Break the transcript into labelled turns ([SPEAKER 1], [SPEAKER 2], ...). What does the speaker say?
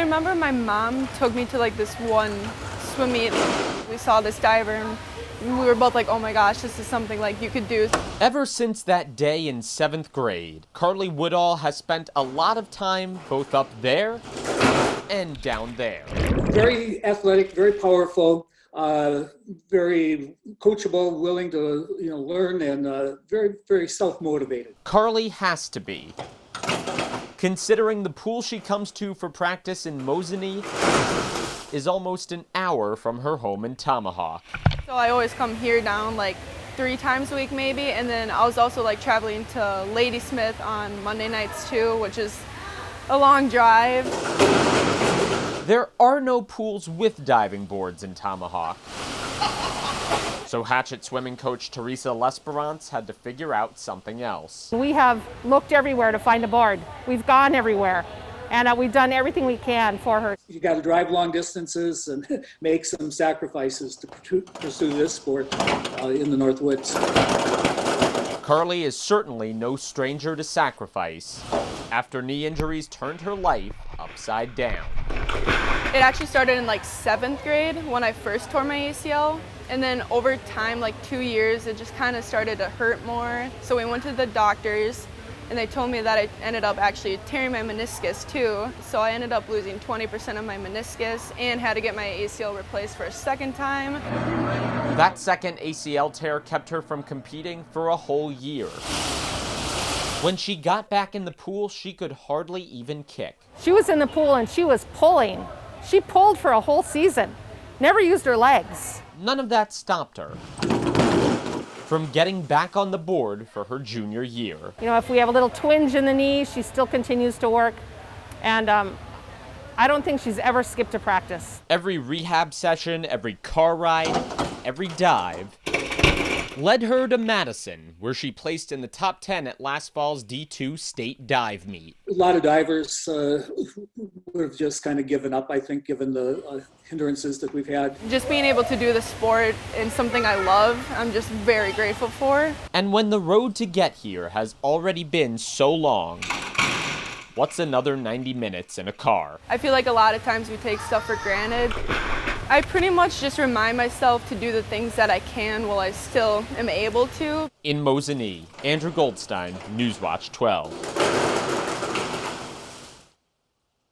[SPEAKER 1] I remember my mom took me to like this one swim meet. We saw this diver and we were both like, oh my gosh, this is something like you could do.
[SPEAKER 2] Ever since that day in 7th grade, Karlie Woodall has spent a lot of time both up there and down there.
[SPEAKER 3] Very athletic, very powerful, very coachable, willing to learn, and very, very self-motivated.
[SPEAKER 2] Karlie has to be, considering the pool she comes to for practice in Mosinee is almost an hour from her home in Tomahawk.
[SPEAKER 1] So I always come here down like 3 times a week maybe, and then I was also like traveling to Ladysmith on Monday nights too, which is a long drive.
[SPEAKER 2] There are no pools with diving boards in Tomahawk. So Hatchet swimming coach Teresa L'Esperance had to figure out something else.
[SPEAKER 4] We have looked everywhere to find a board. We've gone everywhere, and we've done everything we can for her.
[SPEAKER 3] You got to drive long distances and make some sacrifices to pursue this sport in the Northwoods.
[SPEAKER 2] Karlie is certainly no stranger to sacrifice. After knee injuries turned her life upside down.
[SPEAKER 1] It actually started in like 7th grade when I first tore my ACL. And then over time, like 2 years, it just kind of started to hurt more. So we went to the doctors and they told me that I ended up actually tearing my meniscus too. So I ended up losing 20% of my meniscus and had to get my ACL replaced for a second time.
[SPEAKER 2] That second ACL tear kept her from competing for a whole year. When she got back in the pool, she could hardly even kick.
[SPEAKER 4] She was in the pool and she was pulling. She pulled for a whole season, never used her legs.
[SPEAKER 2] None of that stopped her from getting back on the board for her junior year.
[SPEAKER 4] You know, if we have a little twinge in the knee, she still continues to work. And I don't think she's ever skipped a practice.
[SPEAKER 2] Every rehab session, every car ride, every dive led her to Madison, where she placed in the top 10 at last fall's D2 state dive meet.
[SPEAKER 3] A lot of divers would have just kind of given up, I think, given the hindrances that we've had.
[SPEAKER 1] Just being able to do the sport and something I love, I'm just very grateful for.
[SPEAKER 2] And when the road to get here has already been so long, what's another 90 minutes in a car?
[SPEAKER 1] I feel like a lot of times we take stuff for granted. I pretty much just remind myself to do the things that I can while I still am able to.
[SPEAKER 2] In Mosinee, Andrew Goldstein, Newswatch 12.